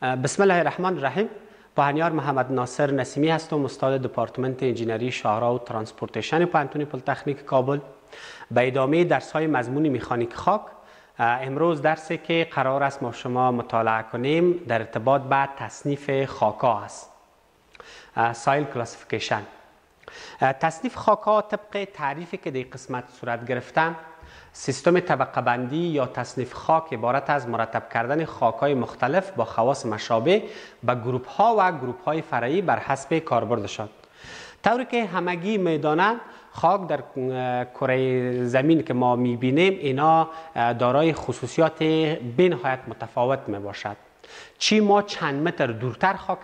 بسم الله الرحمن الرحیم. پهنیار محمد ناصر نسیمی هستم، استاد دپارتمنت انجینری شاهراه و ترانسپورتیشن پوهنتون پلی‌تکنیک کابل. به ادامه درس های مضمون مکانیک خاک، امروز درسی که قرار است ما شما مطالعه کنیم در ارتباط به تصنیف خاک‌ها است. سایل کلاسیفیکیشن. تصنیف خاک‌ها طبق تعریفی که در قسمت صورت گرفتم، سیستم طبقه بندی یا تصنیف خاک عبارت از مرتب کردن خاک‌های مختلف با خواص مشابه به گروه‌ها و گروه‌های فرعی بر حسب کاربردشان. طوری که همگی میدانند خاک در کره زمین که ما می‌بینیم اینا دارای خصوصیات بی‌نهایت متفاوت میباشد. چی ما چند متر دورتر خاک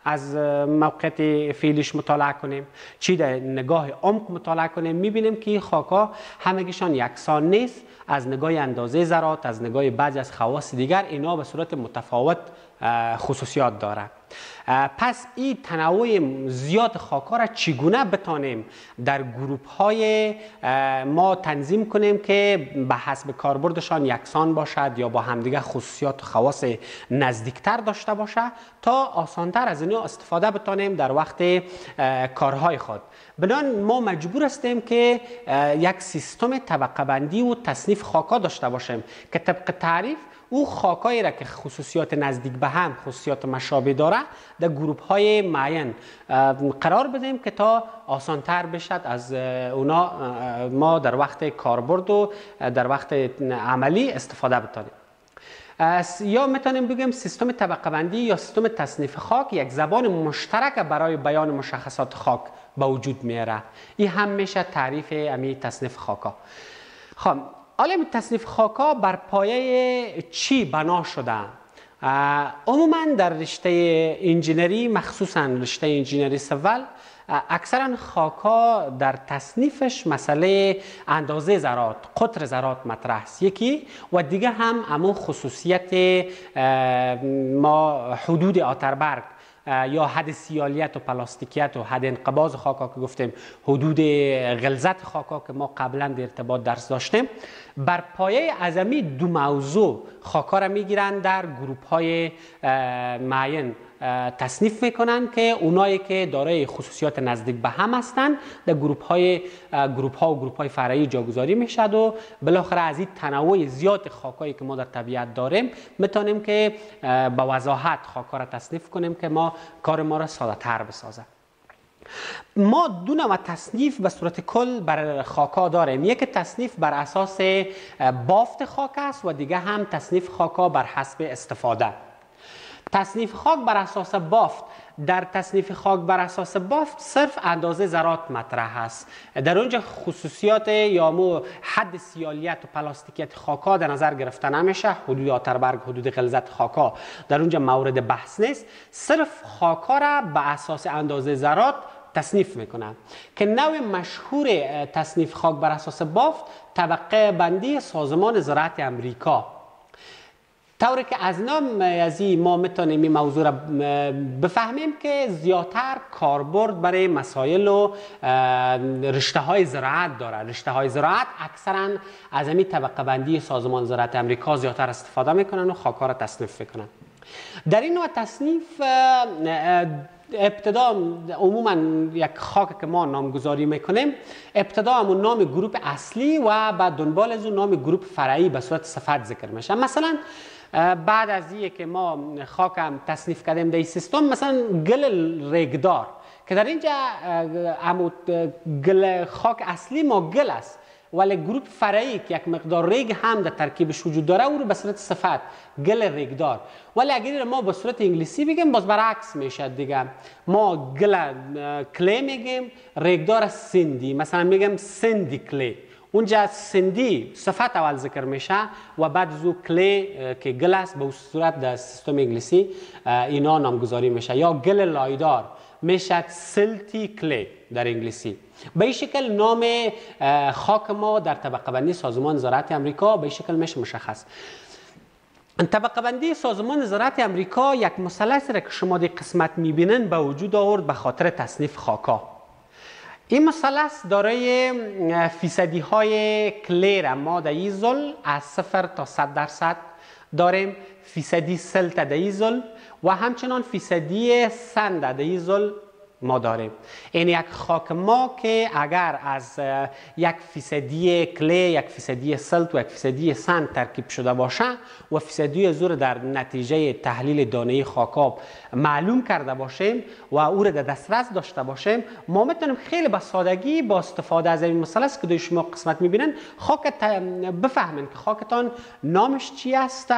از موقعیت فعلیش مطالعه کنیم، چی در نگاه عمق مطالعه کنیم، میبینیم که خاک‌ها همگیشان یکسان نیست. از نگاه اندازه ذرات، از نگاه بعضی از خواص دیگر، اینا به صورت متفاوت خصوصیات داره. پس این تنوع زیاد خاک‌ها را چگونه بتانیم در گروه‌های ما تنظیم کنیم که به حسب کاربردشان یکسان باشد یا با همدیگه خصوصیات و خواص نزدیکتر داشته باشه تا آسانتر از اینا استفاده بتانیم در وقت کارهای خود. بنابراین ما مجبور هستیم که یک سیستم طبقه بندی و تصنیف خاک‌ها داشته باشیم که طبق تعریف او خاکایی را که خصوصیات نزدیک به هم، خصوصیات مشابه داره، در گروه‌های معین قرار بدیم که تا آسانتر بشد از اونا ما در وقت کاربرد و در وقت عملی استفاده بتانیم. یا میتونیم بگیم سیستم طبقه بندی یا سیستم تصنیف خاک یک زبان مشترک برای بیان مشخصات خاک به وجود میاره. این هم میشه تعریف امی تصنیف خاک‌ها. خب حالا تصنیف خاک‌ها بر پایه چی بنا شده؟ عموما در رشته انجینری، مخصوصا رشته انجینری سیول، اکثرا خاک‌ها در تصنیفش مسئله اندازه ذرات، قطر ذرات مطرح است. یکی و دیگه هم همون خصوصیت ما حدود آتربرگ یا حد سیالیت و پلاستیکیت و حد انقباض خاک‌ها که گفتیم، حدود غلظت خاک‌ها که ما قبلا در ارتباط درس داشتیم، بر پایه ازمی دو موضوع خاک‌ها را میگیرند در گروه‌های معین تصنیف میکنن که اونایی که دارای خصوصیات نزدیک به هم هستند در گروه‌های فرعی جاگذاری میشد و بالاخره از این تنوع زیاد خاکایی که ما در طبیعت داریم میتونیم که با وضاحت خاک‌ها را تصنیف کنیم که ما کار ما را ساده تر بسازه. ما دو نوع تصنیف به صورت کل بر خاک‌ها داریم. یک تصنیف بر اساس بافت خاک است و دیگه هم تصنیف خاک‌ها بر حسب استفاده. تصنیف خاک بر اساس بافت، در تصنیف خاک بر اساس بافت صرف اندازه ذرات مطرح است. در اونجا خصوصیات یا حد سیالیت و پلاستیکیت خاک‌ها در نظر گرفته نمیشه. حدود آتربرگ، حدود غلظت خاک‌ها در اونجا مورد بحث نیست. صرف خاک‌ها را به اساس اندازه ذرات تصنیف میکنن که نوع مشهور تصنیف خاک بر اساس بافت طبقه بندی سازمان زراعت امریکا. طوری که از نام از این ما میتونیم این موضوع را بفهمیم که زیادتر کاربرد برای مسائل و رشته های زراعت داره. رشته های زراعت اکثرا از این طبقه بندی سازمان زراعت امریکا زیادتر استفاده میکنن و خاک‌ها را تصنیف میکنن. در این نوع تصنیف ابتدا عموما یک خاک که ما نامگذاری میکنیم، ابتدا همون نام گروه اصلی و بعد دنبال از اون نام گروه فرعی به صورت صفت ذکر میشه. مثلا بعد از اینکه که ما خاک هم تصنیف کردیم در این سیستم، مثلا گل ریگدار که در اینجا گل خاک اصلی ما گل است، ولی گروپ فرعی که یک مقدار ریگ هم در ترکیبش وجود داره او رو به صورت صفت گل ریگدار. ولی اگر ما به صورت انگلیسی بگیم باز برعکس میشه دیگه. ما گل کلی میگیم، ریگدار سندی، مثلا میگم سندی کلی. اونجا سندی صفت اول ذکر میشه و بعد زو کلی که گل است به صورت در سیستم انگلیسی اینا نامگذاری میشه. یا گل لایدار میشه سلتی کلی در انگلیسی. به این شکل نام خاک ما در طبقه بندی سازمان زراعت امریکا به این شکل میشه مشخص. طبقه بندی سازمان زراعت امریکا یک مثلث را که شما در قسمت میبینن به وجود آورد به خاطر تصنیف خاک‌ها. این مثلث دارای فیصدی های کلیر ما در این زل از 0 تا 100% داریم فیصدی سلت دیزل و همچنان فیصدی سند دیزل ما داریم. این یک خاک ما که اگر از یک فیصدی کلی، یک فیصدی سلت و یک فیصدی سند ترکیب شده باشه و فیصدی زور در نتیجه تحلیل دانه خاکاب معلوم کرده باشیم و او را در دسترس داشته باشیم، ما میتونیم خیلی به سادگی با استفاده از این مثلث که دوی شما قسمت میبینن خاک بفهمین که خاکتان نامش چی است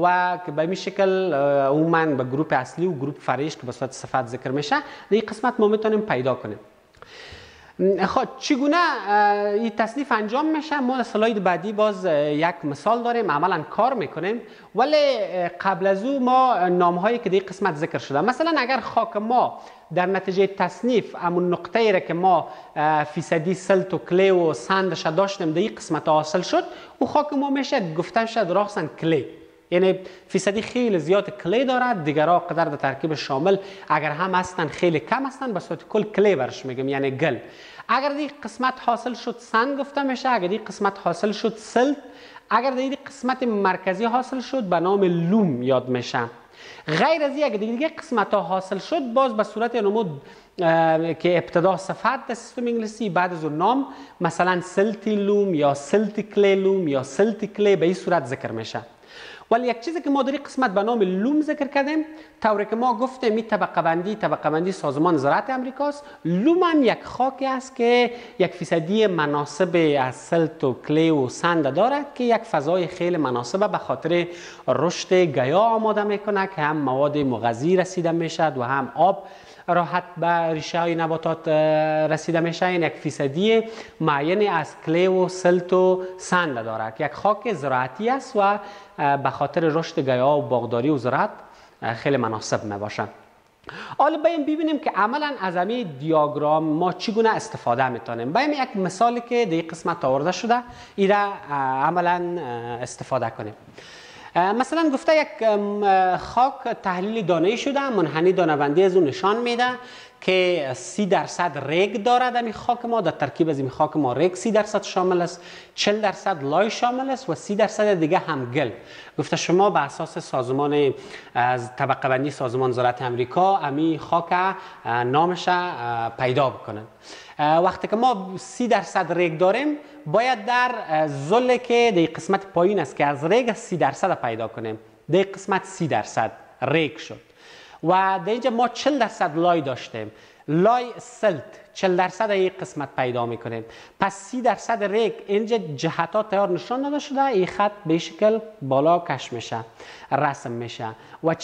و به این شکل عموما به گروپ اصلی و گروپ فرعیش که به صورت صفت ذکر میشه در قسمت ما میتونیم پیدا کنیم. خب چگونه این تصنیف انجام میشه؟ ما اسلاید بعدی باز یک مثال داریم، عملا کار میکنیم، ولی قبل از او ما نام هایی که در قسمت ذکر شده، مثلا اگر خاک ما در نتیجه تصنیف همون نقطه ای را که ما فیصدی سلت و کلی و سندش داشتیم در این قسمت حاصل شد، او خاک ما میشه گفته شد راستن کلی، یعنی فیصدی خیلی زیاد کلی دارد، دیگرها قدر در ترکیب شامل اگر هم هستن خیلی کم هستن، به صورت کل کلی برش میگم یعنی گل. اگر دی قسمت حاصل شد سند گفته میشه، اگر دی قسمت حاصل شد سلت، اگر دی قسمت مرکزی حاصل شد به نام لوم یاد میشه. غیر از این اگر دیگه قسمت ها حاصل شد باز به صورت نمود که ابتدا صفت در سیستم انگلیسی بعد از اون نام، مثلا سلتی لوم یا سلتی کلی لوم یا سلتی کلی به این صورت ذکر میشه. ولی یک چیزی که ما در این قسمت به نام لوم ذکر کردیم، طوری که ما گفتیم این طبقه بندی سازمان زراعت امریکاست. لوم هم یک خاکی است که یک فیصدی مناسب از سلت و کلی و سند دارد که یک فضای خیلی مناسبه به خاطر رشد گیا آماده میکنه که هم مواد مغذی رسیده میشد و هم آب راحت به ریشه های نباتات رسیده میشه. این یک فیصدی معینی از کلی و سلت و سند دارد. یک خاک زراعتی است و به خاطر رشد گیا و باغداری و زراعت خیلی مناسب میباشه. حالا باید ببینیم که عملا از همین دیاگرام ما چگونه استفاده میتونیم. باید یک مثالی که در این قسمت آورده شده این را عملا استفاده کنیم. مثلا گفته یک خاک تحلیل دانه‌ای شده، منحنی دانه‌بندی از اون نشان میده که 30% ریگ دارد. این خاک ما در ترکیب از این خاک ما ریگ 30% شامل است، 40% لای شامل است و 30% دیگه هم گل. گفته شما به اساس سازمان از طبقه بندی سازمان زراعت امریکا امی خاک نامش پیدا بکنند. وقتی که ما 30% ریگ داریم باید در زل که در قسمت پایین است که از ریگ 30% پیدا کنیم. در قسمت 30% ریگ شد و در اینجا ما 40% لای داشتیم، لای سلت 40% این قسمت پیدا میکنیم. پس 30% ریگ اینجا جهت ها تیار نشان داده شده، این خط به شکل بالا کش میشه رسم میشه و 40%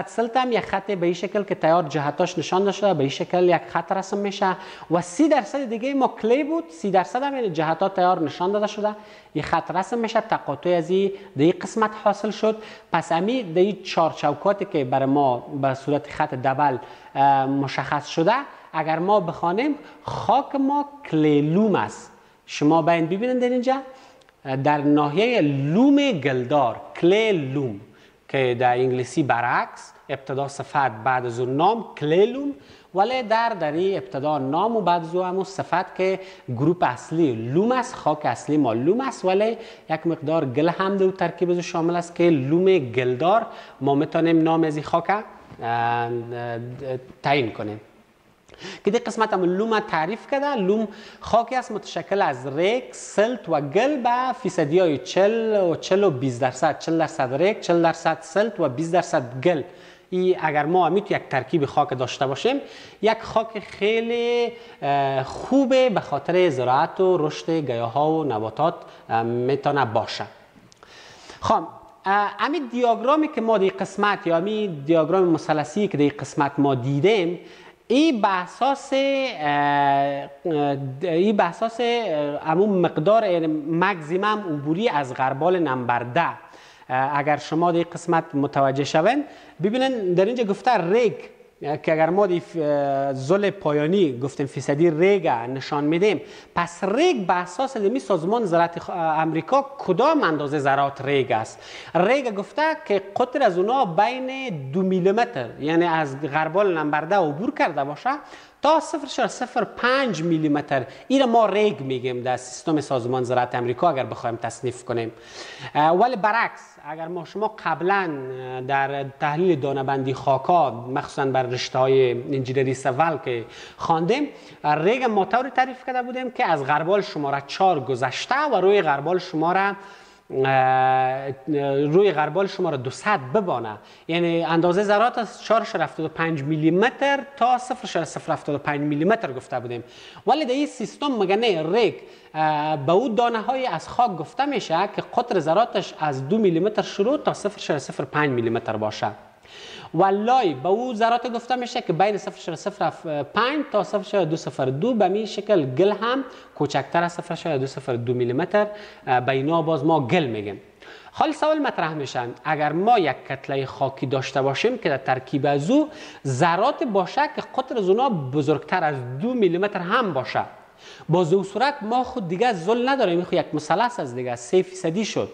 سلت هم یک خط به این شکل که تیار جهتاش نشان داده شده به این شکل یک خط رسم میشه و 30% دیگه ما کلی بود، 30% هم این جهت ها تیار نشان داده شده یک خط رسم میشه. تقاطع از این قسمت حاصل شد. پس امی در این 4 چوکاتی که برای ما به صورت خط دبل مشخص شده اگر ما بخوانیم خاک ما کلی لوم است. شما باید ببینید در اینجا در ناحیه لوم گلدار کلی لوم که در انگلیسی برعکس ابتدا صفت بعد از اون نام کلی لوم، ولی در ابتدا نام و بعد از اون صفت که گروپ اصلی لوم است، خاک اصلی ما لوم است ولی یک مقدار گل هم در ترکیب از شامل است که لوم گلدار. ما میتونیم نام از این خاک تعیین کنیم که در قسمت هم لوم تعریف کرده. لوم خاکی است متشکل از ریگ، سلت و گل به فیصدی های 40 و 20%، 40% ریگ، 40% سلت و 20% گل. این اگر ما همیت یک ترکیب خاک داشته باشیم یک خاک خیلی خوبه به خاطر زراعت و رشد گیاها و نباتات میتونه باشه. خب همین دیاگرامی که ما در قسمت یا همین دیاگرام مثلثی که در قسمت ما دیدیم این به اساس همون مقدار مکزیمم عبوری از غربال نمبر 10 اگر شما در قسمت متوجه شوین ببینن در اینجا گفته ریگ که اگر ما زل پایانی گفتیم فیصدی ریگ نشان میدیم، پس ریگ به اساس دمی سازمان زراعت امریکا کدام اندازه ذرات ریگ است؟ ریگ گفته که قطر از اونا بین 2 میلیمتر یعنی از غربال نمبر 10 عبور کرده باشه تا 0.05 میلیمتر. این ما ریگ میگیم در سیستم سازمان زراعت امریکا اگر بخوایم تصنیف کنیم. ولی برعکس اگر ما شما قبلا در تحلیل دانه‌بندی خاکا مخصوصا بر رشته‌های انجینری سیول که خواندیم، ریگ ما طوری تعریف کرده بودیم که از غربال شماره 4 گذشته و روی غربال شماره 200 ببانه، یعنی اندازه ذرات از 4.75 میلیمتر تا 0.075 میلیمتر گفته بودیم. ولی در این سیستم مگه ریگ به او دانه های از خاک گفته میشه که قطر ذراتش از 2 میلیمتر شروع تا 0.05 میلیمتر باشه و لای به او ذرات گفته میشه که بین 0.05 تا 0.202 به می شکل گل هم کوچکتر از 0.202 میلیمتر به اینا باز ما گل میگیم. حال سوال مطرح میشن اگر ما یک کتله خاکی داشته باشیم که در ترکیب از او ذرات باشه که قطر از اونا بزرگتر از 2 میلیمتر هم باشه، باز او صورت ما خود دیگه زل نداریم، خود یک مثلث از دیگه 3% شد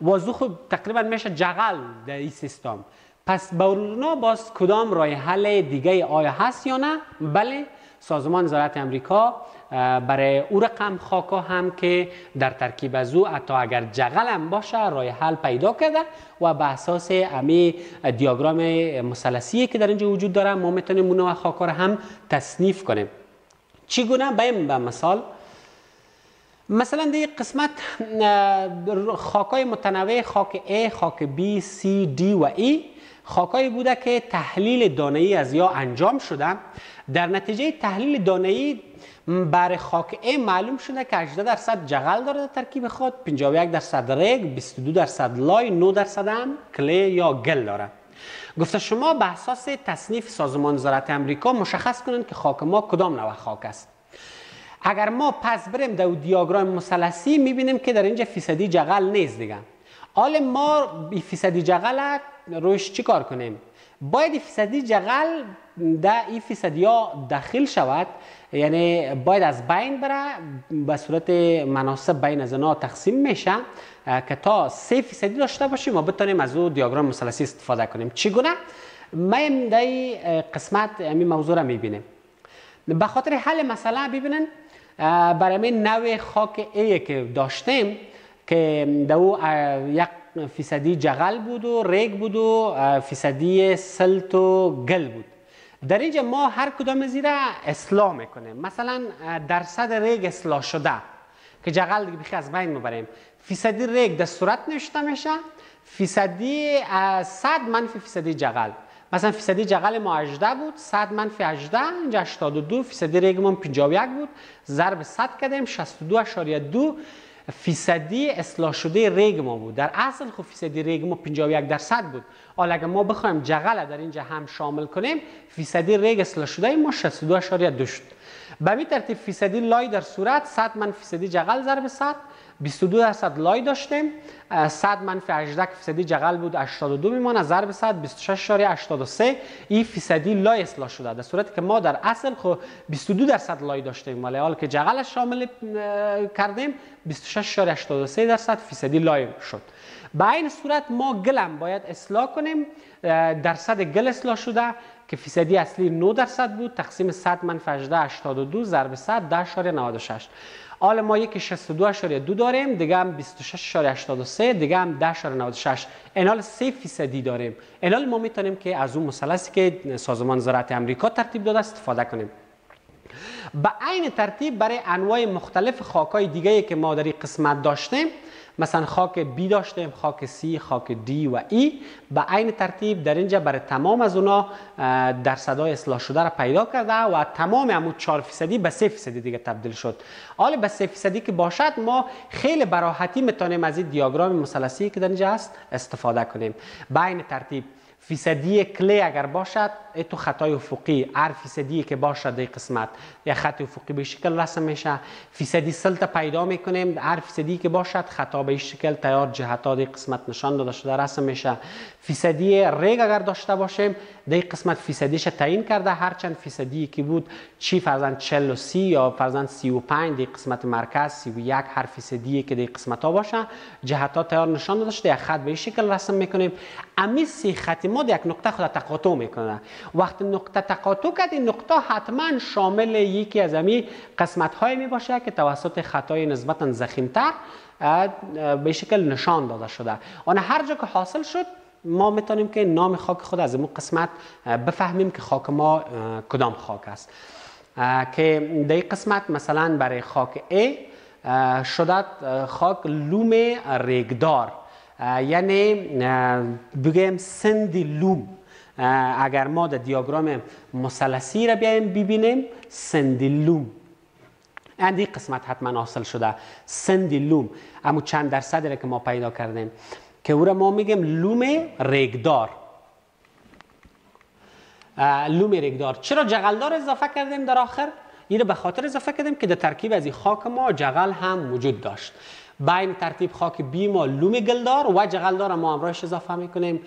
و از خود تقریبا میشه جغل در این سیستم. پس با اونا باز کدام راه حل دیگه آیا هست یا نه؟ بله، سازمان زراعت امریکا برای او رقم خاکا هم که در ترکیب از او حتی اگر جغل هم باشه راه حل پیدا کرده و به اساس امی دیاگرام مثلثی که در اینجا وجود داره ما میتونیم اون نوع خاکا رو هم تصنیف کنیم. چگونه؟ به مثال مثلا در یک قسمت خاکای متنوع، خاک A، خاک B، C، D و E خاکایی بوده که تحلیل دانه‌ای از یا انجام شده. در نتیجه تحلیل دانه‌ای برای خاک A معلوم شده که 18% جغل داره در ترکیب خود، 51% ریگ، 22% لای، 9% هم کلی یا گل داره. گفته شما به اساس تصنیف سازمان زراعت امریکا مشخص کنند که خاک ما کدام نوع خاک است. اگر ما پس بریم در دیاگرام مثلثی میبینیم که در اینجا فیصدی جغل نیست دیگه. حالا ما فیصدی جغل روش چی کار کنیم؟ باید فیصدی جغل در این فیصدی ها داخل شود، یعنی باید از بین بره، به صورت مناسب بین از اینا تقسیم میشه که تا 3% داشته باشیم و بتونیم از او دیاگرام مثلثی استفاده کنیم. چگونه؟ ما در این قسمت این موضوع را میبینیم. به خاطر حل مسئله ببینن برای نوع خاک A که داشتیم که در او 1% جغل بود و ریگ بود و 1% سلت و گل بود. در اینجا ما هر کدام از این را اصلاح میکنیم. مثلا درصد ریگ اصلاح شده که جغل دیگه بخی از بین میبریم، فیصدی ریگ در صورت نوشته میشه، فیصدی 100 منفی فیصدی جغل. مثلا فیصدی جغل ما 18 بود، 100 منفی 18 اینجا 82، فیصدی ریگ ما 51 بود، ضرب 100 کردیم 62.2 فیصدی اصلاح شده ریگ ما بود. در اصل خب فیصدی ریگ ما 51% بود. حالا اگر ما بخوایم جغل در اینجا هم شامل کنیم، فیصدی ریگ اصلاح شده ما 62.2 شد. به همین ترتیب فیصدی لای در صورت 100 منفی فیصدی جغل ضرب 100 22% لای داشتیم، 100 منفی 18 که فیصدی جغل بود 82 میمونه، ضرب 100 26.83 این فیصدی لای اصلاح شده، در صورتی که ما در اصل خب 22% لای داشتیم ولی حال که جغلش شامل کردیم 26.83% فیصدی لای شد. به این صورت ما گلم باید اصلاح کنیم. درصد گل اصلاح شده که فیصدی اصلی 9% بود، تقسیم 100 منفی 18 82 ضرب 100 10.96. حالا ما یک 62.2 داریم، دیگه هم 26.83، دیگه هم 10.96. اینال 3% داریم. اینال ما میتونیم که از اون مثلثی که سازمان زراعت امریکا ترتیب داده استفاده کنیم. به عین ترتیب برای انواع مختلف خاکای دیگه که ما در این قسمت داشتیم، مثلا خاک B داشتیم، خاک C، خاک D و E، به عین ترتیب در اینجا برای تمام از اونا درصدهای اصلاح شده را پیدا کرده و تمام همون 4% به 3% دیگه تبدیل شد. حالا به 3% که باشد ما خیلی براحتی میتونیم از این دیاگرام مثلثی که در اینجا هست استفاده کنیم. به عین ترتیب فیصدی کلی اگر باشد تو خطای افقی، هر فیصدی که باشد در قسمت یک خط افقی به شکل رسم میشه. فیصدی سلت پیدا میکنیم، هر فیصدی که باشد خطا به این شکل تیار جهت ها در قسمت نشان داده شده رسم میشه. فیصدی ریگ اگر داشته باشیم در قسمت فیصدیش تعیین کرده، هرچند فیصدی که بود چی فرضاً 40 و 30 یا فرضاً 35 در قسمت مرکز 31 هر فیصدی که در قسمت ها باشه جهت ها تیار نشان داده شده. یک خط به این شکل رسم میکنیم. امی سی خط ما یک نقطه خود تقاطع میکنه. وقتی نقطه تقاطع کرد این نقطه حتما شامل یکی از امی قسمت های می باشه که توسط خطای نسبتا ضخیم‌تر به شکل نشان داده شده. آن هر جا که حاصل شد ما میتونیم که نام خاک خود از این قسمت بفهمیم که خاک ما کدام خاک است. که در این قسمت مثلا برای خاک A شده خاک لوم ریگدار، یعنی بگیم سندی لوم. اگر ما در دیاگرام مثلثی را بیایم ببینیم سندی لوم این قسمت حتما حاصل شده. سندی لوم اما چند درصد را که ما پیدا کردیم که او را ما میگیم لوم ریگدار. لوم ریگدار. چرا جغلدار اضافه کردیم در آخر؟ این را به خاطر اضافه کردیم که در ترکیب از این خاک ما جغل هم وجود داشت. بین ترتیب خاک بی ما لوم گلدار و جغلدار ما همراهش اضافه میکنیم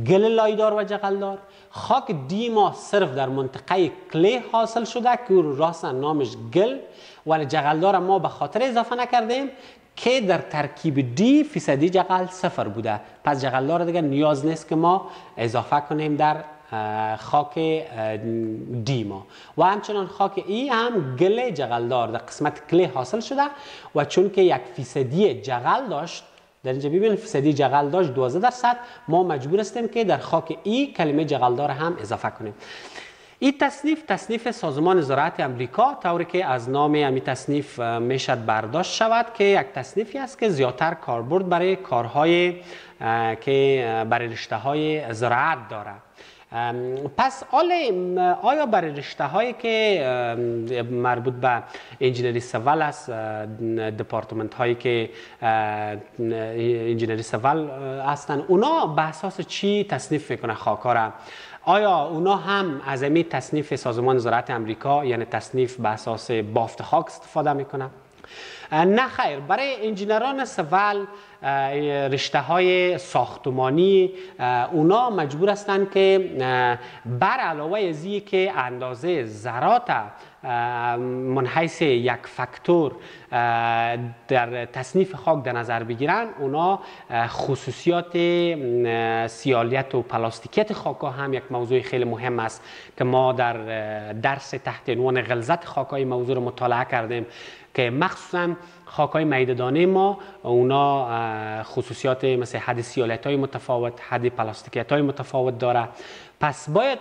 گل لایدار و جغلدار. خاک دی ما صرف در منطقه کلی حاصل شده که راستن نامش گل، ولی جغلدار ما به خاطر اضافه نکردیم که در ترکیب دی فیصدی جغل 0 بوده. پس جغلدار دیگه نیاز نیست که ما اضافه کنیم در خاک دی ما. و همچنان خاک ای هم گل جغلدار در قسمت کلی حاصل شده و چون که یک فیصدی جغل داشت در اینجا ببینید فیصدی جغل داشت 12%، ما مجبور هستیم که در خاک ای کلمه جغلدار هم اضافه کنیم. این تصنیف سازمان زراعت امریکا طوری که از نام این تصنیف میشد برداشت شود که یک تصنیفی است که زیادتر کاربرد برای کارهای که برای رشته های زراعت داره. پس آیا برای رشته هایی که مربوط به انجینری سیول است، دپارتمنت هایی که انجینری سیول هستند، اونا به اساس چی تصنیف میکنه خاک‌ها را؟ آیا اونا هم از این تصنیف سازمان زراعت امریکا یعنی تصنیف به اساس بافت خاک استفاده میکنه؟ نه خیر. برای انجینران سیول رشته های ساختمانی اونا مجبور هستند که بر علاوه از این که اندازه ذرات من حیث یک فاکتور در تصنیف خاک در نظر بگیرن، اونا خصوصیات سیالیت و پلاستیکیت خاک هم یک موضوع خیلی مهم است که ما در درس تحت عنوان غلظت خاک های موضوع رو مطالعه کردیم که مخصوصا خاک‌های میده‌دانه ما اونا خصوصیات مثل حد سیالیت‌های متفاوت، حد پلاستیکیت‌های متفاوت داره. پس باید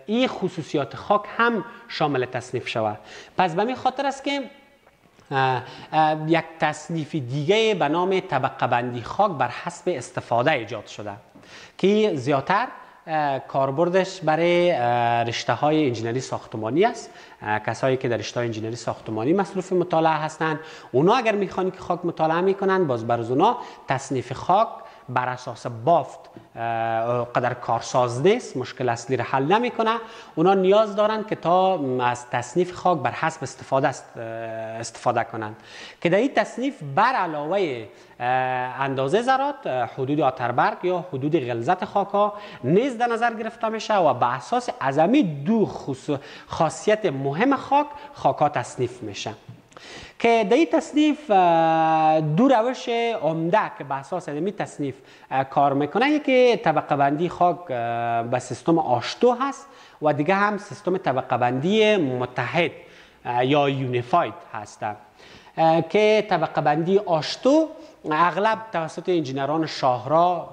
این خصوصیات خاک هم شامل تصنیف شود. پس به این خاطر است که یک تصنیف دیگه به نام طبقه بندی خاک بر حسب استفاده ایجاد شده که زیادتر کاربردش برای رشته های انجینری ساختمانی است. کسایی که در رشته های انجینری ساختمانی مصروف مطالعه هستند اونا اگر میخوانیک خاک مطالعه میکنن باز بر اونا تصنیف خاک بر اساس بافت قدر کارساز نیست، مشکل اصلی را حل نمیکنه. اونا نیاز دارن که تا از تصنیف خاک بر حسب استفاده کنند که در این تصنیف بر علاوه اندازه ذرات حدود آتربرگ یا حدود غلظت خاک ها نیز در نظر گرفته میشه و بر اساس اعظمی دو خاصیت مهم خاک ها تصنیف میشه که در این تصنیف دو روش عمده که به اساس این تصنیف کار میکنه. یکی طبقه بندی خاک به سیستم آشتو هست و دیگه هم سیستم طبقه بندی متحد یا یونیفاید هست که طبقه بندی آشتو اغلب توسط انجینران شاهراه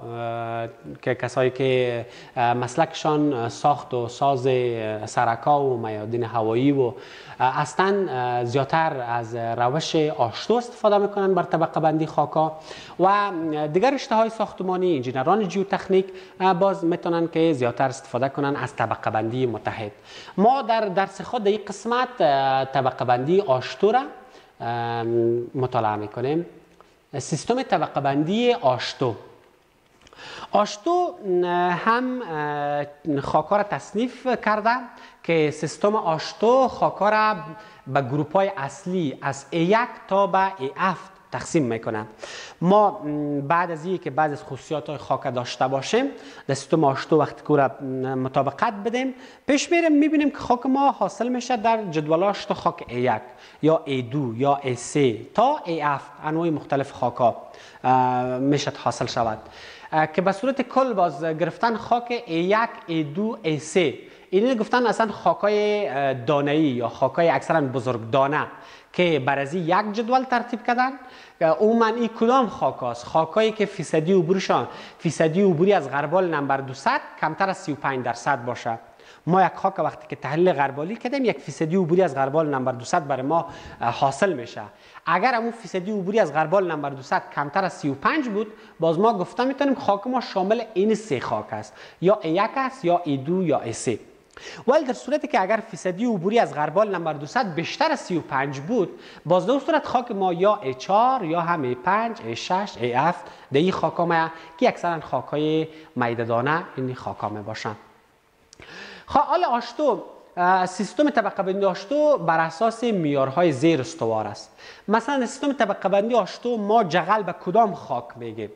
که کسایی که مسلکشان ساخت و ساز سرکا و میادین هوایی و اصلا زیادتر از روش آشتو استفاده میکنن بر طبقه بندی خاکا و دیگر رشته های ساختمانی انجینران جیوتکنیک باز میتونن که زیادتر استفاده کنن از طبقه بندی متحد. ما در درس خود در این قسمت طبقه بندی آشتو را مطالعه میکنیم. سیستم طبقه بندی آشتو هم خاک‌ها را تصنیف کرده که سیستم آشتو خاک‌ها را به گروپ‌های اصلی از A1 تا به A7 تقسیم میکنه. ما بعد از اینکه بعض از خصوصیات های خاک داشته باشیم در سیستم آشتو وقتی که مطابقت بدیم پیش میریم میبینیم که خاک ما حاصل میشه در جدول آشتو خاک A1 یا A2 یا A3 تا A7 انواع مختلف خاکا میشه حاصل شود که به صورت کل باز گرفتن خاک A1 A2 A3 اینی گفتن اصلا خاکای دانه‌ای یا خاکای اکثرا بزرگ دانه که برازی یک جدول ترتیب کردن. عموما این کدام خاک است؟ خاکایی که فیصدی عبورشان فیصدی عبوری از غربال نمبر 200 کمتر از 35% باشه. ما یک خاک وقتی که تحلیل غربالی کردیم یک فیصدی عبوری از غربال نمبر 200 برای ما حاصل میشه. اگر همون فیصدی عبوری از غربال نمبر 200 کمتر از 35 بود باز ما گفتم میتونیم خاک ما شامل این سه خاک است، یا A1 است یا A2 یا A3. ولی در صورتی که اگر فیصدی عبوری از غربال نمبر 200 بیشتر از 35 بود باز در صورت خاک ما یا A4 یا هم A5 A6 A7 در این خاکا ما که اکثرا خاکای میده‌دانه این خاکا می باشن. حال آشتو سیستم طبقه بندی آشتو بر اساس معیارهای زیر استوار است. مثلا سیستم طبقه بندی آشتو ما جغل به کدام خاک میگیم؟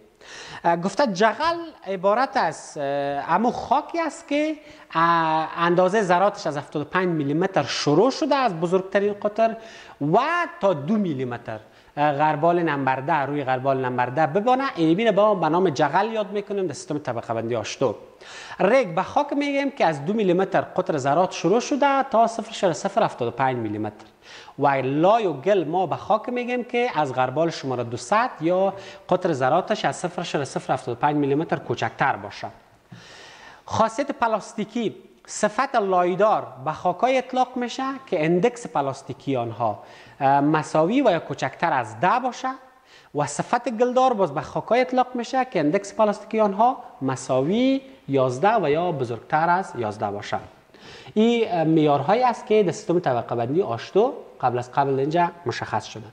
گفته جغل عبارت از امو خاکی است که اندازه ذراتش از 75 میلیمتر شروع شده از بزرگترین قطر و تا 2 میلیمتر غربال نمبر 10 روی غربال نمبر 10 ببانه. اینبینه با به نام جغل یاد میکنیم در سیستم طبقه بندی آشتو. ریگ به خاک میگیم که از 2 میلیمتر قطر ذرات شروع شده تا 0.075 میلیمتر و لای و گل ما به خاک میگیم که از غربال شماره 200 یا قطر ذراتش از 0.075 میلیمتر کوچکتر باشه. خاصیت پلاستیکی صفت لایدار به خاکای اطلاق میشه که اندکس پلاستیکی آنها مساوی و یا کوچکتر از 10 باشه و صفت گلدار باز به خاکای اطلاق میشه که اندکس پلاستیکی آنها مساوی 11 و یا بزرگتر از 11 باشه. این معیارهایی است که در سیستم طبقه بندی آشتو قبل اینجا مشخص شده.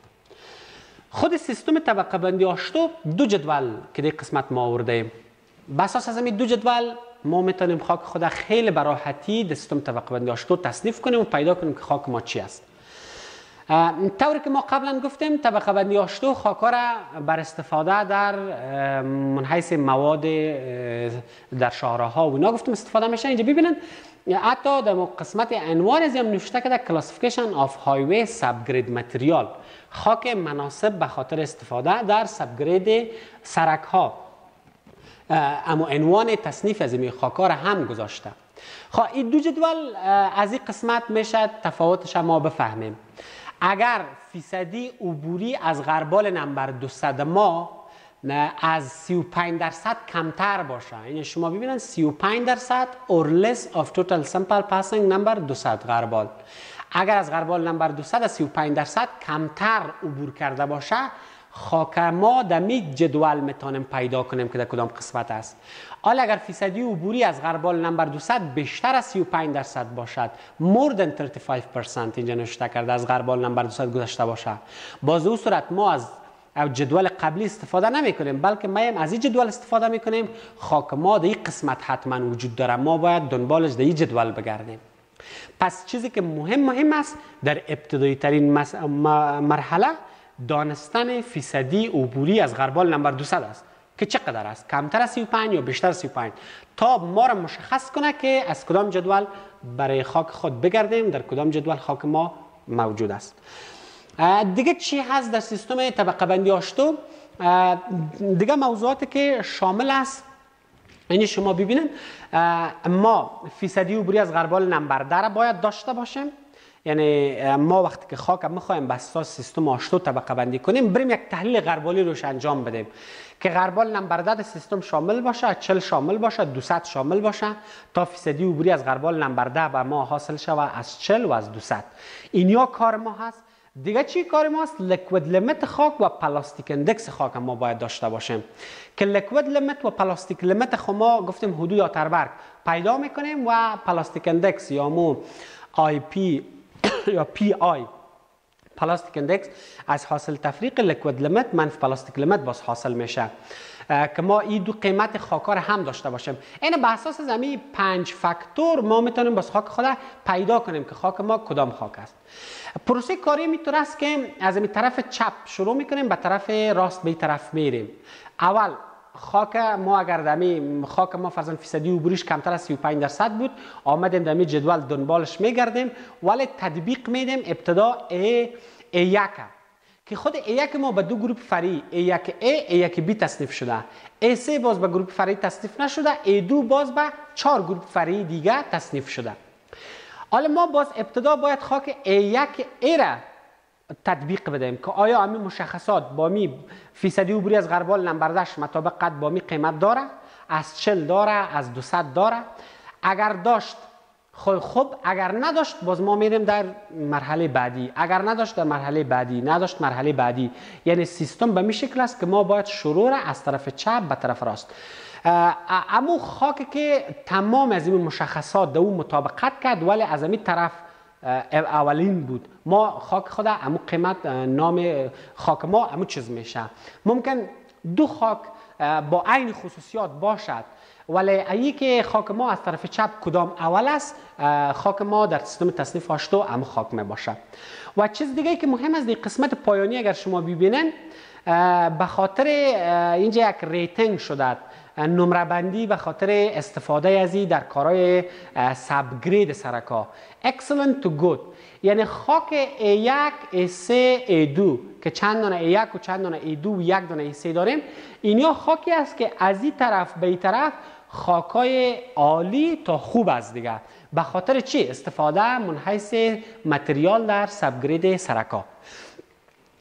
خود سیستم طبقه بندی آشتو دو جدول که در قسمت ما آورده ایم. بر اساس از این دو جدول ما میتونیم خاک خود خیلی به راحتی در سیستم طبقه بندی آشتو تصنیف کنیم و پیدا کنیم که خاک ما چی است. طوری که ما قبلا گفتیم طبقه بندی آشتو خاک‌ها را بر استفاده در من حیث مواد در شاهراها و اینا گفتیم استفاده میشه. اینجا ببینن حتی در قسمت انواع از هم نوشته که کلاسیفیکیشن آف هایوی سابگرید متریال خاک مناسب به خاطر استفاده در سابگرید سرک ها اما عنوان تصنیف از این خاک‌ها را هم گذاشته. خب این دو جدول از این قسمت میشه تفاوتش ما بفهمیم. اگر فیصدی عبوری از غربال نمبر 200 ما از 35% کمتر باشه، یعنی شما ببینید 35% or less of total sample passing نمبر 200 غربال، اگر از غربال نمبر 200 از 35% کمتر عبور کرده باشه خاک ما در می جدول میتونیم پیدا کنیم که در کدام قسمت است. حالا اگر فیصدی عبوری از غربال نمبر 200 بیشتر از 35% باشد more than 35% اینجا نوشته کرده از غربال نمبر 200 گذشته باشه باز او صورت ما از جدول قبلی استفاده نمی کنیم بلکه ما هم از این جدول استفاده می کنیم. خاک ما در این قسمت حتما وجود داره، ما باید دنبالش در این جدول بگردیم. پس چیزی که مهم است در ابتدایی ترین مرحله دانستن فیصدی عبوری از غربال نمبر 200 است که چقدر است، کمتر از 35 یا بیشتر از 35 تا ما را مشخص کنه که از کدام جدول برای خاک خود بگردیم در کدام جدول خاک ما موجود است. دیگه چی هست در سیستم طبقه بندی آشتو؟ دیگه موضوعاتی که شامل است یعنی شما ببینید ما فیصدی عبوری از غربال نمبر 10 را باید داشته باشیم. یعنی ما وقتی که خاک میخوایم بر اساس سیستم آشتو طبقه بندی کنیم بریم یک تحلیل غربالی روش انجام بدیم که غربال نمبر 10 سیستم شامل باشه، 40 شامل باشه، 200 شامل باشه تا فیصدی عبوری از غربال نمبر 10 به ما حاصل شود از 40 و از 200. اینیا کار ما هست. دیگه چی کار ما است؟ لیکوید لیمیت خاک و پلاستیک اندکس خاک ما باید داشته باشیم که لیکوید لیمیت و پلاستیک لیمیت خو ما گفتیم حدود آتربرگ پیدا میکنیم و پلاستیک اندکس یا مو آی پی یا پی آی پلاستیک اندکس از حاصل تفریق لیکوید لیمیت منفی پلاستیک لیمیت باز حاصل میشه. که ما این دو قیمت خاکار هم داشته باشیم. این به اساس زمین 5 فاکتور ما میتونیم باز خاک خود پیدا کنیم که خاک ما کدام خاک است. پروسه کاری میطور است که از این طرف چپ شروع میکنیم به طرف راست به این طرف میریم. اول خاک ما اگر دمی خاک ما فرضاً فیصدی عبوریش کمتر از 35% بود، آمدیم دمی جدول دنبالش میگردیم ولی تطبیق میدیم. ابتدا A1 که خود A1 ما به دو گروه فرعی A1A A1B تصنیف شده، A3 باز به گروه فرعی تصنیف نشده، A2 باز به 4 گروه فرعی دیگه تصنیف شده. حالا ما باز ابتدا باید خاک A1A را تطبیق بدیم که آیا همین مشخصات با می فیصدی عبوری از غربال نمبردش مطابق قد با می قیمت داره، از 40 داره، از 200 داره. اگر داشت خب، اگر نداشت باز ما میریم در مرحله بعدی، اگر نداشت در مرحله بعدی، نداشت مرحله بعدی. یعنی سیستم به می شکل است که ما باید شروع را از طرف چپ به طرف راست. اما خاک که تمام از این مشخصات در اون مطابقت کرد ولی از این طرف اولین بود، ما خاک خود امو قیمت نام خاک ما امو چیز میشه. ممکن دو خاک با عین خصوصیات باشد ولی ایی که خاک ما از طرف چپ کدام اول است، خاک ما در سیستم تصنیف 8 امو خاک می باشه. و چیز دیگه که مهم است در قسمت پایانی اگر شما ببینین، به خاطر اینجا یک ریتینگ شده، نمره بندی به خاطر استفاده از این در کارهای سابگرید سرکا excellent to good. یعنی خاک A1 A3 A2 که چند دانه A1 و چند دانه A2 و یک دانه A3 داریم، اینیا خاکی است که از این طرف به این طرف خاکای عالی تا خوب است دیگه. به خاطر چی؟ استفاده من حیث متریال در سابگرید سرکا.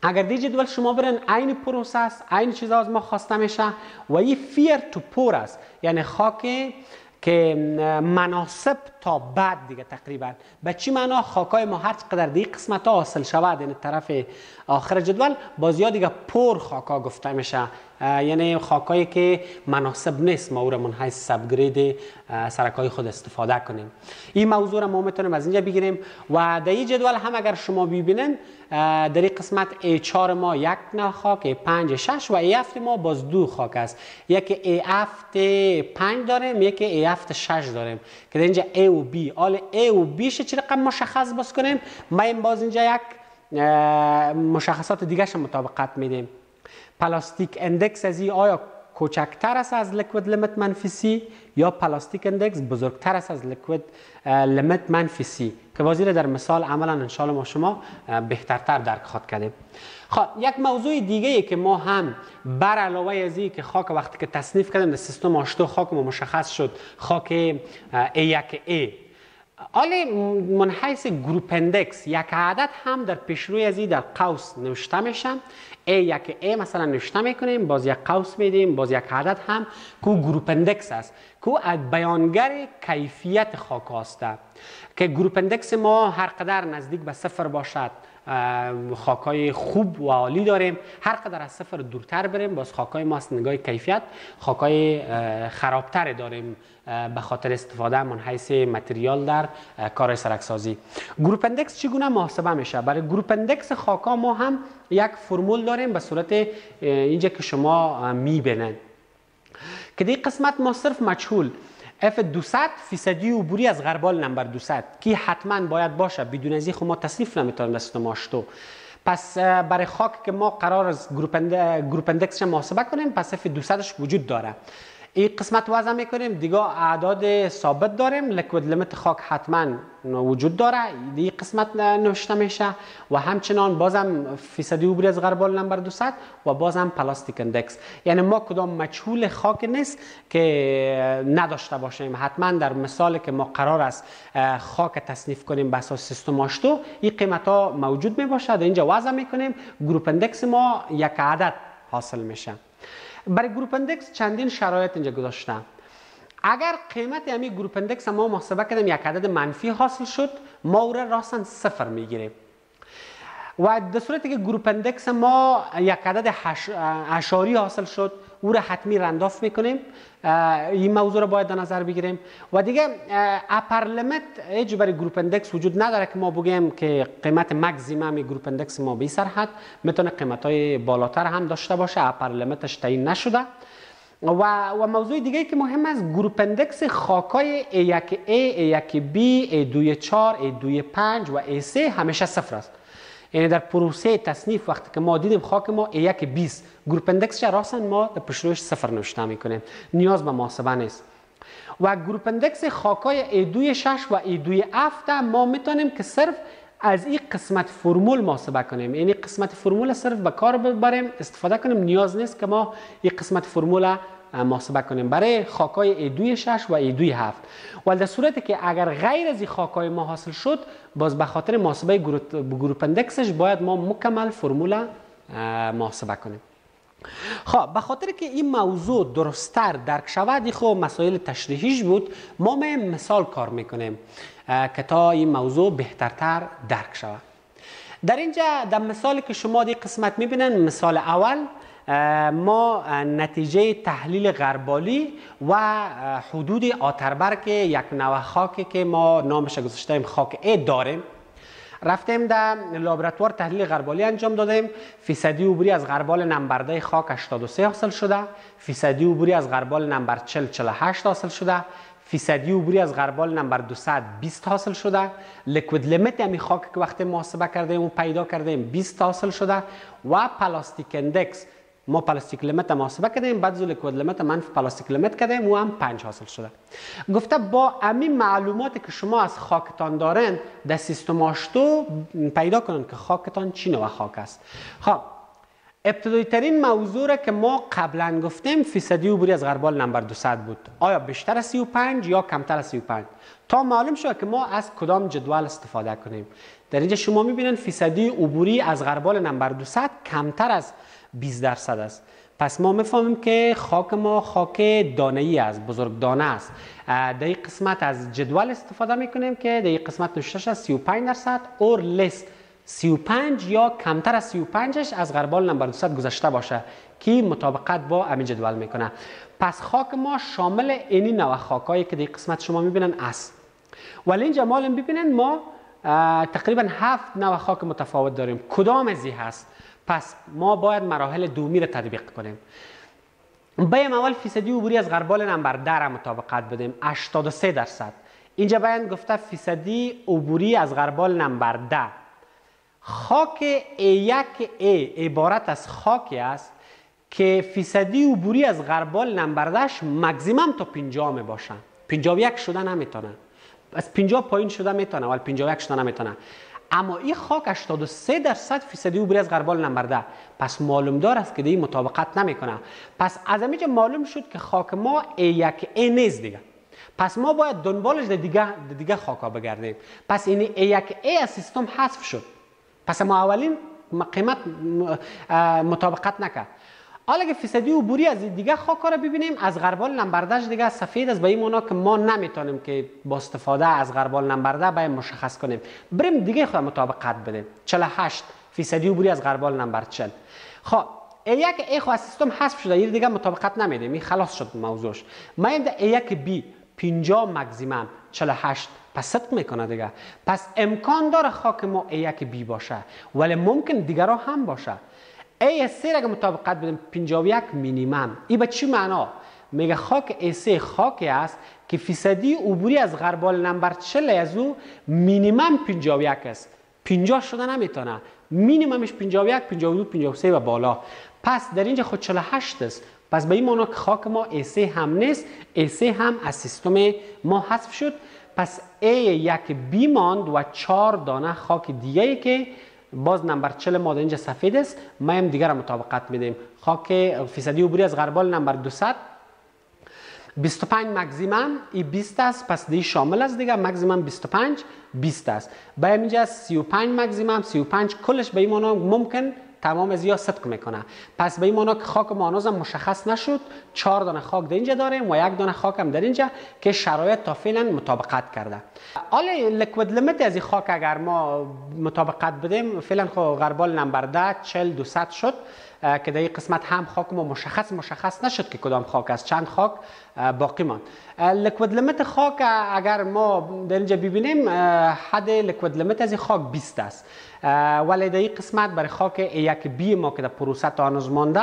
اگر دی جدول شما برن عین پروسس، عین چیزا از ما خواسته میشه و این فیر تو پور است، یعنی خاک که مناسب تا بعد دیگه تقریبا. به چی معنا؟ خاکای ما هر چقدر دیگه قسمت ها حاصل شود، یعنی طرف آخر جدول بازیا دیگه پر خاکا گفته میشه، یعنی خاکایی که مناسب نیست ما او را من حیث سابگرید سرکای خود استفاده کنیم. این موضوع را ما میتونیم از اینجا بگیریم و در این جدول هم اگر شما ببینین در این قسمت A4 ما یک نوع خاک، A5 6 و A7 ما باز دو خاک است. یکی A7 5 داریم، یکی A7 6 داریم که در اینجا A و B. حالا A و B چه رقم مشخص باز کنیم؟ ما این باز اینجا یک مشخصات دیگه شم مطابقت میدیم. پلاستیک اندکس از آیا کوچکتر است از لیکوید لیمیت منفی سی یا پلاستیک اندکس بزرگتر است از لیکوید لیمیت منفی سی، که بازی در مثال عملا انشالله ما شما بهترتر درک خواهد کردیم. خب یک موضوع دیگه ای که ما هم بر علاوه از این که خاک وقتی که تصنیف کردیم در سیستم آشتو خاک ما مشخص شد خاک A1A، حالا من حیث گروپ اندکس یک عدد هم در پیشروی از این در قوس نوشته میشه. A1A مثلا نوشته میکنیم، باز یک قوس میدیم، باز یک عدد هم که گروپ اندکس است که بیانگر کیفیت خاک است که گروپ اندکس ما هر قدر نزدیک به 0 باشد خاکای خوب و عالی داریم، هر قدر از 0 دورتر بریم باز خاکای ما از نگاه کیفیت خاکای خرابتر داریم به خاطر استفاده من حیث متریال در کار سرکسازی. گروپ اندکس چگونه محاسبه میشه؟ برای گروپ اندکس خاکا ما هم یک فرمول داریم به صورت اینجا که شما میبینید که در قسمت ما صرف مجهول F200 فیصدی عبوری از غربال نمبر 200 که حتما باید باشه، بدون از این خود ما تصنیف نمیتونیم سیستم آشتو. پس برای خاک که ما قرار از گروپ اندکسش محاسبه کنیم پس F200ش وجود داره. این قسمت وضع میکنیم دیگه، اعداد ثابت داریم، لیکوید لیمیت خاک حتما وجود داره، این قسمت نوشته میشه و همچنان بازم فیصدی عبوری از غربال نمبر 200 و بازم پلاستیک اندکس. یعنی ما کدام مجهول خاک نیست که نداشته باشیم، حتما در مثالی که ما قرار است خاک تصنیف کنیم به اساس سیستم آشتو این قیمت ها موجود می باشه. اینجا وضع میکنیم، گروپ اندکس ما یک عدد حاصل میشه. برای گروپ اندکس چندین شرایط اینجا گذاشتم. اگر قیمت همین گروپ اندکس ما محاسبه کردیم یک عدد منفی حاصل شد، ما او را راستاً 0 میگیریم و در صورتی که گروپ اندکس ما یک عدد اشاری حاصل شد او را حتمی رنداف میکنیم. این موضوع را باید در نظر بگیریم و دیگه اپر لیمیت هیچ برای گروپ اندکس وجود نداره که ما بگیم که قیمت مکزیمم گروپ اندکس ما به سر حد میتونه قیمت های بالاتر هم داشته باشه، اپر لیمیتش تعیین نشده. و موضوع دیگه که مهم است، گروپ اندکس خاکای A1A، A1B، A24، A25 و A3 همیشه صفر است. یعنی در پروسه تصنیف وقتی که ما دیدیم خاک ما A1 20، گروپ اندکسش راستاً ما در پشت روش صفر نوشته میکنیم، نیاز به محاسبه نیست. و گروپ اندکس خاکای A26 و A27 ما میتونیم که صرف از این قسمت فرمول محاسبه کنیم، یعنی قسمت فرمول صرف به کار ببریم، استفاده کنیم، نیاز نیست که ما این قسمت فرمول محاسبه کنیم برای خاکای A26 و A27. ولی در صورتی که اگر غیر از این خاکای ما حاصل شد، باز به خاطر محاسبه گروپ اندکسش باید ما مکمل فرمول محاسبه کنیم. خب به خاطر که این موضوع درست‌تر درک شود، این خب مسائل تشریحیش بود، ما مثال کار میکنیم که تا این موضوع بهترتر درک شود. در اینجا در مثالی که شما دی قسمت میبینن، مثال اول ما نتیجه تحلیل غربالی و حدود آتربرگ یک نوع خاکی که ما نامش گذاشتیم خاک A داریم. رفتیم در لابراتوار تحلیل غربالی انجام دادیم، فیصدی عبوری از غربال نمبرده خاک 83 حاصل شده، فیصدی عبوری از غربال نمبر 48 حاصل شده، فیصدی عبوری از غربال نمبر 220 حاصل شده، لیکوید لیمیت یعنی خاک که وقتی محاسبه کردیم و پیدا کردیم 20 حاصل شده و پلاستیک اندکس ما پلاستیک لیمیت محاسبه کردیم، بعد زو لیکوید لیمیت منفی پلاستیک لیمیت کردیم و هم 5 حاصل شده. گفته با همین معلوماتی که شما از خاکتان دارین در سیستم آشتو پیدا کنن که خاکتان چی نوع خاک است. خب ابتدایی ترین موضوع را که ما قبلا گفتیم فیصدی عبوری از غربال نمبر 200 بود. آیا بیشتر از 35 یا کمتر از 35؟ تا معلوم شد که ما از کدام جدول استفاده کنیم. در اینجا شما میبینید فیصدی عبوری از غربال نمبر 200 کمتر از 20% است. پس ما میفهمیم که خاک ما خاک دانه‌ای است، بزرگ دانه است. در این قسمت از جدول استفاده میکنیم که در این قسمت نوشته است 35% اور لس 35 یا کمتر از 35 از غربال نمبر 200 گذشته باشه که مطابقت با همین جدول میکنه. پس خاک ما شامل اینی نوع خاکایی که در این قسمت شما میبینن است. ولی اینجا ما ببینن ما تقریبا 7 نوع خاک متفاوت داریم. کدام از این هست؟ پس ما باید مراحل دومی را تطبیق کنیم. باید اول فیصدی عبوری از غربال نمبر 10 را مطابقت بدیم، 83%. اینجا باید گفته فیصدی عبوری از غربال نمبر 10. خاک A1A عبارت از خاکی است که فیصدی عبوری از غربال نمبر 10 مکزیمم تا 50 می باشن. 51 شده نمیتونه. از 50 پایین شده میتونه ولی 51 شده نمیتونه. اما این خاک 83% فیصدی عبوری از غربال نمبر 10. پس معلوم دار است که دیگه مطابقت نمیکنه. پس از همینجا معلوم شد که خاک ما A1A نیست دیگه. پس ما باید دنبالش دیگه خاکا بگردیم. پس این A1A از سیستم حذف شد. پس ما اولین قیمت مطابقت نکرد. حالا که فیصدی عبوری از دیگه خاکا را ببینیم، از غربال نمبر 10 دیگه سفید است، به این معنا که ما نمیتونیم که با استفاده از غربال نمبر 10 باید مشخص کنیم. بریم دیگه خود مطابقت بدیم. 48 فیصدی عبوری از غربال نمبر 40. خب A1A خو از سیستم حذف شده، این دیگه مطابقت نمیدیم، این خلاص شد موضوعش. ما این A1B 50 مکزیمم 48 پس صدق میکنه دیگه. پس امکان داره خاک ما A1B باشه ولی ممکن دیگرها هم باشه. A3 را مطابقت بدیم 51 مینیمم. این به چی معنا؟ میگه خاک A3 خاکی است که فیصدی عبوری از غربال نمبر 40 از او مینیمم 51 است. 50 شده نمیتونه. مینیممش 51 52 53 و بالا. پس در اینجا خود 48 است. پس به این معنا که خاک ما A3 هم نیست، A3 هم از سیستم ما حذف شد. پس A1B ماند و 4 دانه خاک دیگه که باز نمبر 40 ما اینجا سفید است، ما هم دیگر مطابقت میدیم. خاک فیصدی عبوری از غربال نمبر 200 25 مکزیمم ای 20 است، پس دی شامل است دیگه. مکزیمم 25 20 است. با اینجا 35 مکزیمم 35 کلش به این معنا ممکن تمام از یا صدق میکنه. پس به این معنا که خاک ما هنوز مشخص نشد، 4 دانه خاک در اینجا داریم و 1 دانه خاک هم در اینجا که شرایط تا فعلا مطابقت کرده. حالا لیکوید لیمیت از این خاک اگر ما مطابقت بدیم، فعلا خو غربال نمبر 10 40 200 شد که در این قسمت هم خاک ما مشخص نشد که کدام خاک است، چند خاک باقی ماند. لیکوید لیمیت خاک اگر ما در اینجا ببینیم، حد لیکوید لیمیت از این خاک 20 است، ولی در این قسمت برای خاک A1B ما که در پروسه تا هنوز مانده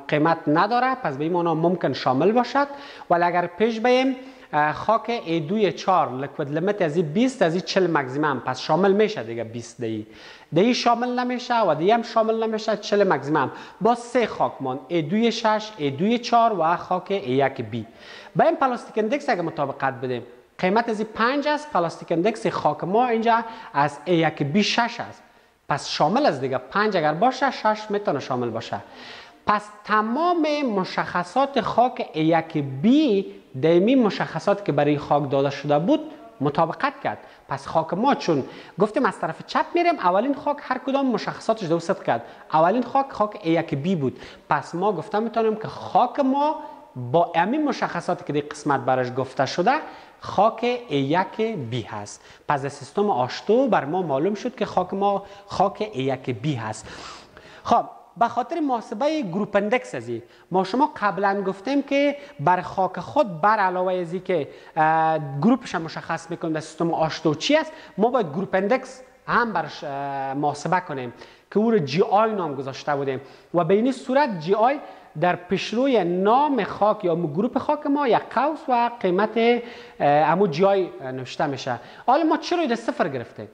قیمت نداره، پس به این معنا ممکن شامل باشد. ولی اگر پیش بیم خاک A2-4 لیکوید لیمیت از 20 از 40 مکزیمم، پس شامل میشه دیگه 20 دی شامل نمیشه و دی هم شامل نمیشه، 40 مکزیمم. با سه خاک مان A2-6 A2-4 و خاک A1B. با این پلاستیک اندکس اگه مطابقت بدیم قیمت از 5 است، پلاستیک اندکس خاک ما اینجا از A1B 6 است، پس شامل است دیگه. 5 اگر باشه 6 میتونه شامل باشه. پس تمام مشخصات خاک A1B دیمی مشخصات که برای خاک داده شده بود مطابقت کرد. پس خاک ما چون گفتیم از طرف چپ میریم، اولین خاک هر کدام مشخصاتش درست کرد. اولین خاک A1B بود، پس ما گفتم میتونیم که خاک ما با همین مشخصاتی که در قسمت برش گفته شده خاک A1B هست. پس در سیستم آشتو بر ما معلوم شد که خاک ما خاک A1B هست. خب به خاطر محاسبه گروپ اندکس ازی ما شما قبلا گفتیم که بر خاک خود بر علاوه ازی که گروپش مشخص میکنیم در سیستم آشتو چی است، ما باید گروپ اندکس هم برش محاسبه کنیم که او رو جی آی نام گذاشته بودیم و به این صورت جی آی در پیشروی نام خاک یا گروپ خاک ما یک قوس و قیمت امو جی آی نوشته میشه. حالا ما چرا در صفر گرفتیم؟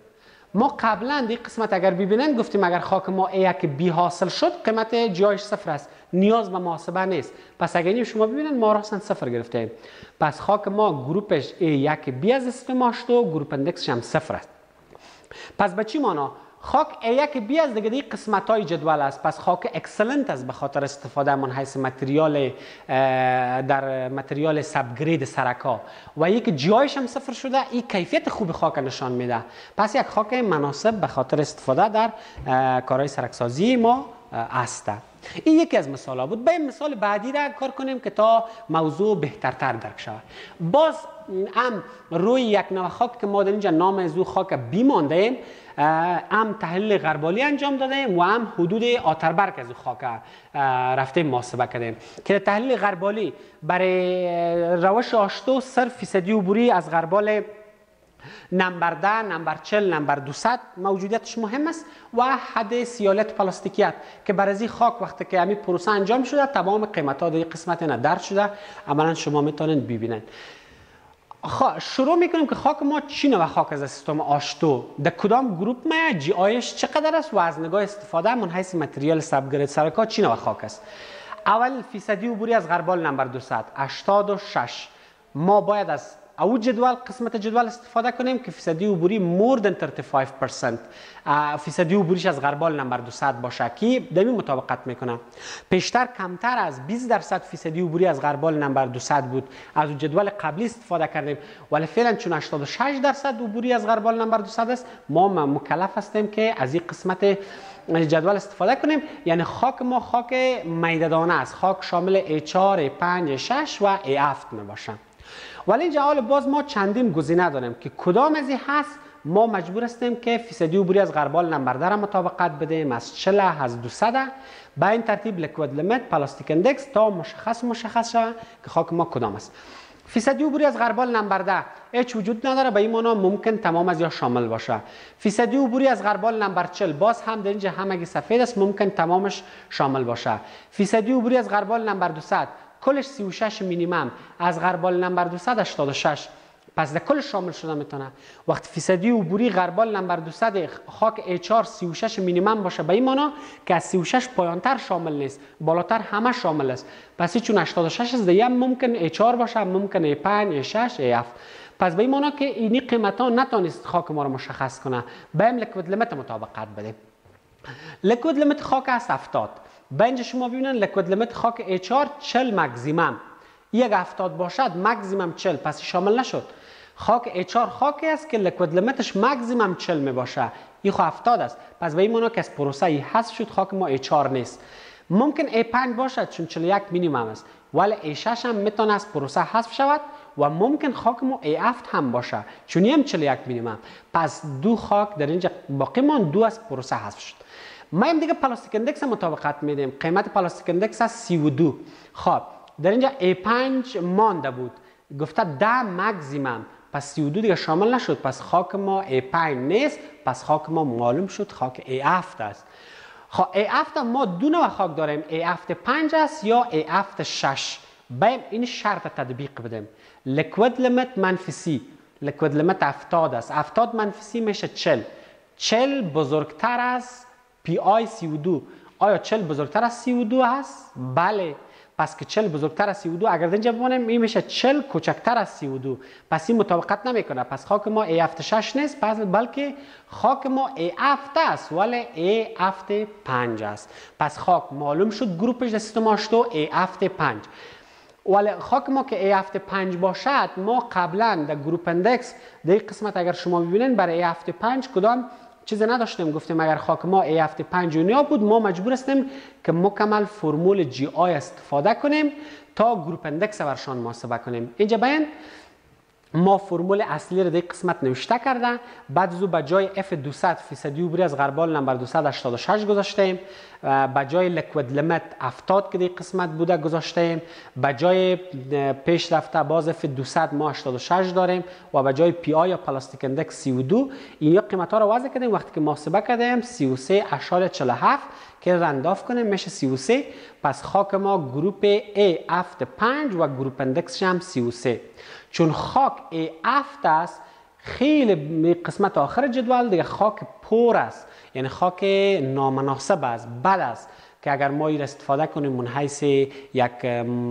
ما قبلا دی قسمت اگر ببینن گفتیم اگر خاک ما A1B حاصل شد قیمت جی آیش صفر است، نیاز به محاسبه نیست. پس اگر اینو شما ببینن ما راستن صفر گرفتیم. پس خاک ما گروپش A1B از سیستم آشتو، گروپ اندکسش هم صفر است. پس به چی معنا؟ خاک A1B از دیگه قسمت های جدول است، پس خاک اکسلنت است به خاطر استفاده من حیث متریال در متریال سبگرید سرکا و یک جی آیش هم صفر شده. این کیفیت خوب خاک نشان میده. پس یک خاک مناسب به خاطر استفاده در کارهای سرکسازی ما است. این یکی از مثال ها بود. به مثال بعدی را کار کنیم که تا موضوع بهترتر درک شود. باز هم روی یک نوع خاک که ما در اینجا نام از او خاک بی مانده ایم، هم تحلیل غربالی انجام دادیم و هم حدود آتربرگ از او خاک رفتیم محاسبه کردیم که تحلیل غربالی برای روش آشتو صرف فیصدی عبوری از غربال نمبر 10 نمبر 40 نمبر 200 موجودیتش مهم است و حد سیالت پلاستیکیت که بر از این خاک وقتی که همین پروسه انجام شده تمام قیمت ها در قسمت اینا درج شده. عملا شما میتونید ببینید. شروع میکنیم که خاک ما چی نوع خاک از سیستم آشتو، در کدام گروپ ما جی آیش چقدر است و از نگاه استفاده من حیث متریال سبگرید سرکا چی نوع خاک است. اول فیصدی عبوری از غربال نمبر 200 86. ما باید از او جدول قسمت جدول استفاده کنیم که فیصدی عبوری more than 35%، فیصدی عبوریش از غربال نمبر 200 باشه که دمی مطابقت میکنه. پیشتر کمتر از 20% فیصدی عبوری از غربال نمبر 200 بود، از جدول قبلی استفاده کردیم. ولی فعلا چون 86% عبوری از غربال نمبر 200 است ما مکلف هستیم که از این قسمت جدول استفاده کنیم. یعنی خاک ما خاک میده‌دانه است، خاک شامل A4 A5 A6 و A7 می باشه. ولی اینجا حال باز ما چندین گزینه داریم که کدام از این هست ما مجبور هستیم که فیصدی عبوری از غربال نمبر 10 مطابقت بدیم، از 40 از 200 به این ترتیب لیکوید لیمیت پلاستیک اندکس تا مشخص شود که خاک ما کدام است. فیصدی عبوری از غربال نمبر 10 هیچ وجود نداره، به این معنا ممکن تمام از یا شامل باشه. فیصدی عبوری از غربال نمبر 40 باز هم در اینجا همگی سفید است، ممکن تمامش شامل باشه. فیصدی عبوری از غربال نمبر 200 کلش 36 مینیمم، از غربال نمبر 200 86، پس در کل شامل شده میتونه. وقت فیصدی عبوری غربال نمبر 200 خاک A4 36 مینیمم باشه، به این معنا که از 36 پایانتر شامل نیست، بالاتر همه شامل است. پس چون 86 است دیگه ممکن A4 باشه، ممکن A5 A6 A7. پس به این معنا که اینی قیمت ها نتونست خاک ما رو مشخص کنه، به این لیکوید لیمیت مطابقت بده. لیکوید لیمیت خاک است 70. به اینجا شما ببینن لیکوید لیمیت خاک A4 40 مکزیمم، یک 70 باشد مکزیمم 40، پس شامل نشد. خاک A4 خاکی است که لیکوید لیمیتش مکزیمم 40 می باشه، این خو 70 است، پس به این معنا که از پروسه ای حذف شد، خاک ما A4 نیست. ممکن A5 باشد چون 41 مینیمم است، ولی A6 هم میتونه از پروسه حذف شود و ممکن خاک ما A7 هم باشه چون هم 41 مینیمم، پس دو خاک در اینجا باقی مان، دو از پروسه حذف شد. ما هم دیگه پلاستیک اندکس مطابقت میدیم. قیمت پلاستیک اندکس از 32. خب در اینجا A5 مانده بود، گفته 10 مکزیمم، پس 32 دیگه شامل نشد، پس خاک ما A5 نیست، پس خاک ما معلوم شد خاک A7 است. خب A7 ما دو نوع خاک داریم، A7 5 است یا A7 6. باید این شرط تطبیق بدیم. لیکوید لیمیت منفی سی، لیکوید لیمیت 70 است، 70 منفی سی میشه 40. 40 بزرگتر از پی آی 32. آیا 40 بزرگتر از 32 هست؟ بله. پس که 40 بزرگتر از 32 اگر اینجا بمانیم این میشه 40 کوچکتر از 32. پس این مطابقت نمیکنه. پس خاک ما A76 نیست، پس بلکه خاک ما A7 است ولی A7 5 است. پس خاک معلوم شد گروپش در سیستم آشتو A7 5. ولی خاک ما که A7 5 باشد، ما قبلا در گروپ اندکس در این قسمت اگر شما ببینید برای A7 5 کدام چیزی نداشتیم. گفتیم اگر خاک ما A7 5 یونیا بود ما مجبور هستیم که مکمل فرمول جی آی استفاده کنیم تا گروپ اندکس برشان محاسبه کنیم. اینجا بیان ما فرمول اصلی رو در قسمت نوشته کرده، بعد از او به جای F200 فیصدی عبوری از غربال نمبر 286 گذاشتیم، به جای لیکوید لیمیت 70 که در قسمت بوده گذاشتیم، به جای پیش رفته باز F200 ما 86 داریم و به جای پی آی یا پلاستیک اندکس 32 این قیمت ها رو وضع کردیم. وقتی که محاسبه کردیم 33.47 که رنداف کنیم میشه 33. پس خاک ما گروپ A7 5 و گروپ اندکسش هم 33. چون خاک A7 است خیلی قسمت آخر جدول دیگه خاک پور است، یعنی خاک نامناسب است، بد است که اگر ما این استفاده کنیم من حیث یک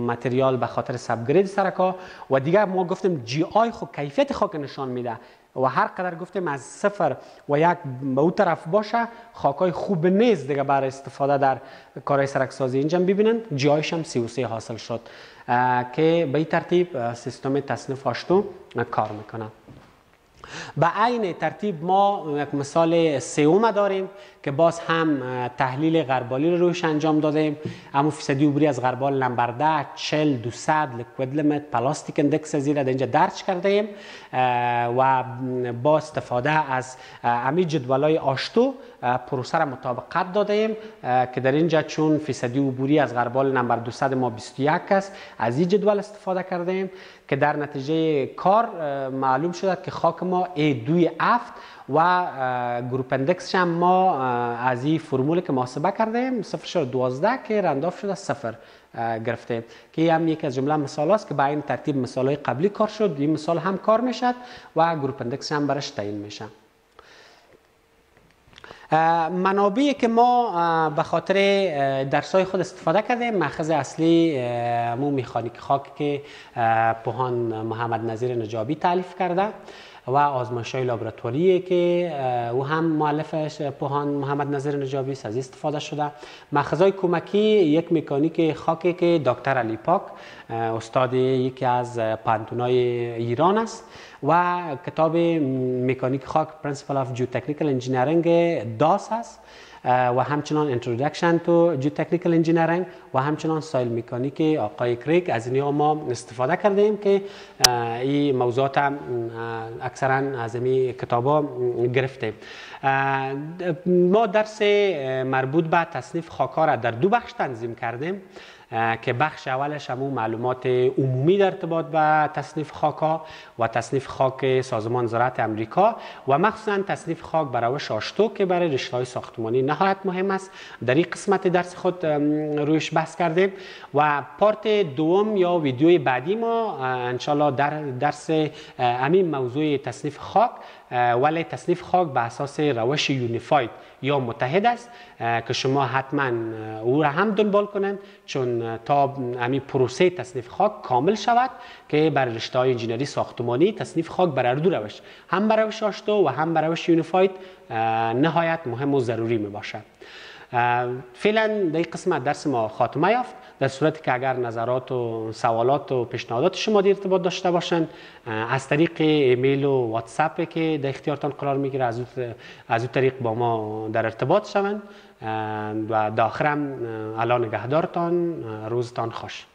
متریال به خاطر سبگرید سرکا و دیگه ما گفتیم جی آی خود کیفیت خاک نشان میده و هر قدر گفتیم از 0 و 1 به اون طرف باشه خاکای خوب نیست دیگه برای استفاده در کارهای سرکسازی. اینجا ببینن جی آیش هم 33 حاصل شد که به این ترتیب سیستم تصنیف آشتو کار میکنه. به عین ترتیب ما یک مثال سوم داریم که باز هم تحلیل غربالی رو روش انجام دادیم. اما فیصدی عبوری از غربال نمبر 10 40 200 لیکوید لیمیت پلاستیک اندکس زیر اینجا درج کردیم و با استفاده از امی جدولای آشتو پروسه را مطابقت دادیم که در اینجا چون فیصدی عبوری از غربال نمبر 200 ما 21 است از این جدول استفاده کردیم که در نتیجه کار معلوم شد که خاک ما A2 و گروپ اندکس هم ما از این فرمول که محاسبه کردیم 0.12 که رنداف شده 0 گرفته که هم یک از جمله مثال است که با این ترتیب مثال های قبلی کار شد. این مثال هم کار میشد و گروپ اندکس هم برش تعیین میشه. منابعی که ما به خاطر درسای خود استفاده کردیم، مأخذ اصلی مو میخانیک خاک که پوهان محمد نظیر نجابی تالیف کرده و آزمایش‌های لابراتواری که او هم مؤلفش پوهان محمد نظیر نجابی از استفاده شده. مأخذهای کمکی یک مکانیک خاکی که دکتر علی پاک استاد یکی از پانتونای ایران است و کتاب مکانیک خاک Principle of Geotechnical Engineering داس است و همچنان Introduction to Geotechnical Engineering و همچنان سایل میکانیک آقای کریک. از اینها ما استفاده کردیم که این موضوعات اکثرا از این کتابا گرفتیم. ما درس مربوط به تصنیف خاک‌ها را در دو بخش تنظیم کردیم که بخش اولش همون معلومات عمومی در ارتباط به تصنیف خاک‌ها و تصنیف خاک سازمان زراعت امریکا و مخصوصا تصنیف خاک بر روش آشتو که برای رشته‌های ساختمانی نهایت مهم است. در این قسمت درس خود رویش بحث کردیم و پارت دوم یا ویدیوی بعدی ما انشالله در درس همین موضوع تصنیف خاک ولی تصنیف خاک به اساس روش یونیفاید یا متحد است که شما حتما او را هم دنبال کنند چون تا همین پروسه تصنیف خاک کامل شود که برای رشته‌های انجینری ساختمانی تصنیف خاک بر دو روش هم بر روش آشتو و هم بر روش یونیفاید نهایت مهم و ضروری می باشد. فعلا در این قسمت درس ما خاتمه یافت. در صورتی که اگر نظرات و سوالات و پیشنهادات شما در ارتباط داشته باشند از طریق ایمیل و واتساپ که در اختیارتان قرار میگیره از اون طریق با ما در ارتباط شوند و در آخرم الله نگهدارتان، روزتان خوش.